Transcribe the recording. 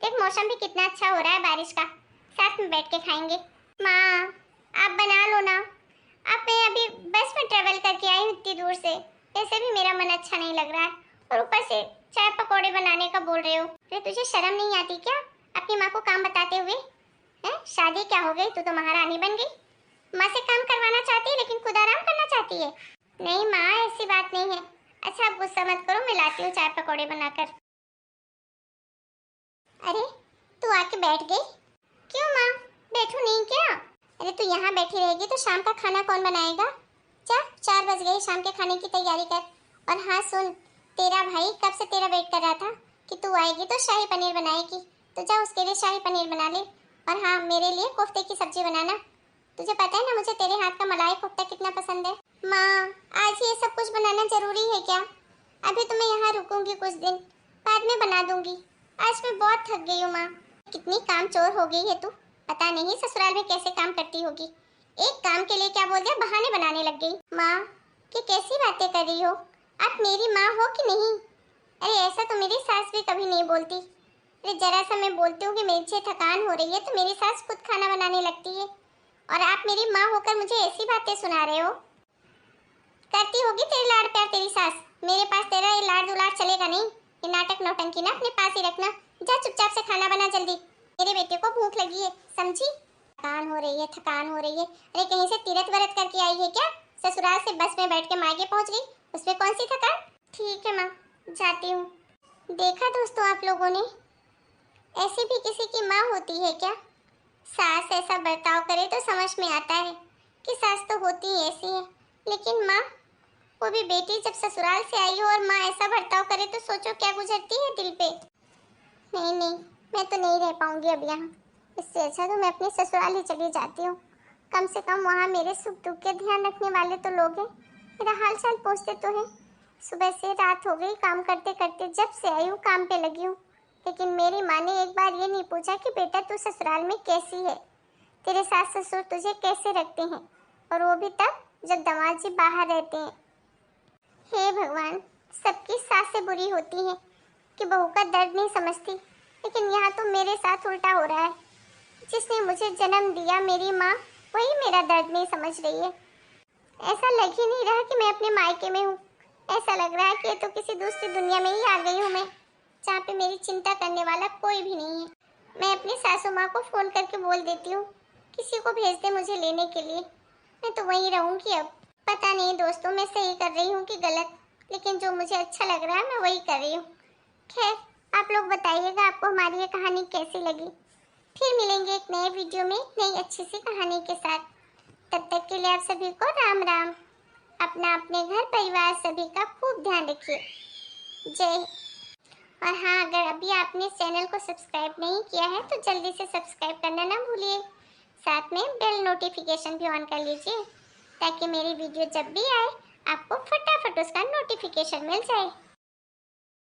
देख मौसम भी कितना अच्छा हो रहा है बारिश का, साथ में बैठ के खाएंगे। माँ आप बना लो ना। अब मैं अभी बस में ट्रेवल करके आई हूँ इतनी दूर से, ऐसे भी मेरा मन अच्छा नहीं लग रहा है और ऊपर से चाय पकौड़े बनाने का बोल रहे हो। अरे तुझे शर्म नहीं आती क्या अपनी माँ को काम बताते हुए? हैं शादी क्या हो गई, तू तो महारानी बन गई। माँ से काम करवाना चाहती है लेकिन खुद आराम करना चाहती है। नहीं माँ ऐसी बात नहीं है। अच्छा आप गुस्सा मत करो, मैं लाती हूँ चाय पकौड़े बनाकर। अरे तू आके बैठ गई? क्यों माँ बैठू नहीं क्या? अरे तू यहाँ बैठी रहेगी तो शाम का खाना कौन बनाएगा? जा 4 बज गए, शाम के खाने की तैयारी कर। और हाँ सुन, तेरा भाई कब से तेरा वेट कर रहा था कि तू आएगी तो शाही पनीर बनाएगी, तो जा उसके लिए शाही पनीर बना ले। और हाँ मेरे लिए कोफ्ते की सब्जी बनाना। तुझे पता है ना मुझे तेरे हाथ का मलाई कोफ्ता कितना पसंद है। माँ आज ये सब कुछ बनाना जरूरी है क्या? अभी तो मैं यहाँ रुकूंगी कुछ दिन, बाद में बना दूंगी। आज मैं बहुत थक गई हूँ माँ। कितनी काम चोर हो गई है तू, पता नहीं ससुराल में कैसे काम करती होगी। एक काम के लिए क्या बोल दिया, बहाने बनाने लग गई। माँ ये कैसी बातें कर रही हो, आप मेरी माँ हो कि नहीं? अरे ऐसा तो मेरी सास भी कभी नहीं बोलती। अरे जरा सा मैं बोलती हूँ कि मुझे थकान हो रही है तो मेरी सास खुद खाना बनाने लगती है, और आप मेरी माँ होकर मुझे ऐसी बातें सुना रहे हो। करती होगी तेरी लाड़ प्यार तेरी सास, मेरे पास तेरा ये लाड़ दुलाड़ चलेगा नहीं। ये नाटक नौटंकी ना अपने पास ही रखना। जा चुपचाप से खाना बना जल्दी, मेरे बेटे को भूख लगी है, समझी? थकान हो रही है, थकान हो रही है। अरे कहीं से तीरथ व्रत करके आई है क्या? ससुराल से बस में बैठ के मायके पहुंच गई, उसमें कौन सी थकान? ठीक है माँ जाती हूँ। देखा दोस्तों आप लोगों ने, ऐसी भी किसी की माँ होती है क्या? सास ऐसा बर्ताव करे तो समझ में आता है कि सास तो होती ही ऐसी है, लेकिन माँ, वो भी बेटी जब ससुराल से आई हो और माँ ऐसा बर्ताव करे तो सोचो क्या गुजरती है दिल पे। नहीं नहीं मैं तो नहीं रह पाऊंगी अब यहाँ, इससे अच्छा तो मैं अपने ससुराल ही चली जाती हूँ। कम से कम वहाँ मेरे सुख दुख के ध्यान रखने वाले तो लोग हैं, मेरा हाल चाल पूछते तो हैं। सुबह से रात हो गई काम करते करते, जब से आई हूँ काम पे लगी हूँ, लेकिन मेरी माँ ने एक बार ये नहीं पूछा कि बेटा तू ससुराल में कैसी है, तेरे सास ससुर तुझे कैसे रखते हैं, और वो भी तब जब दामाद जी बाहर रहते हैं। हे भगवान, सबकी सासें बुरी होती हैं कि बहू का दर्द नहीं समझती, लेकिन यहाँ तो मेरे साथ उल्टा हो रहा है। जिसने मुझे जन्म दिया मेरी माँ, वही मेरा दर्द नहीं समझ रही है। ऐसा लग ही नहीं रहा कि मैं अपने मायके में हूँ, ऐसा लग रहा है कि तो किसी दूसरी दुनिया में ही आ गई हूँ मैं, जहाँ पे मेरी चिंता करने वाला कोई भी नहीं है। मैं अपनी सासू माँ को फ़ोन करके बोल देती हूँ किसी को भेज दे मुझे लेने के लिए, मैं तो वहीं रहूँगी अब। पता नहीं दोस्तों मैं सही कर रही हूँ कि गलत, लेकिन जो मुझे अच्छा लग रहा है मैं वही कर रही हूँ। खैर आप लोग बताइएगा आपको हमारी ये कहानी कैसी लगी। फिर मिलेंगे एक नए वीडियो में नई अच्छी सी कहानी के साथ। तब तक के लिए आप सभी को राम राम। अपना अपने घर परिवार सभी का खूब ध्यान रखिए। जय हिंद। और हाँ अगर अभी आपने इस चैनल को सब्सक्राइब नहीं किया है तो जल्दी से सब्सक्राइब करना ना भूलिए, साथ में बेल नोटिफिकेशन भी ऑन कर लीजिए ताकि मेरी वीडियो जब भी आए आपको फटाफट उसका नोटिफिकेशन मिल जाए।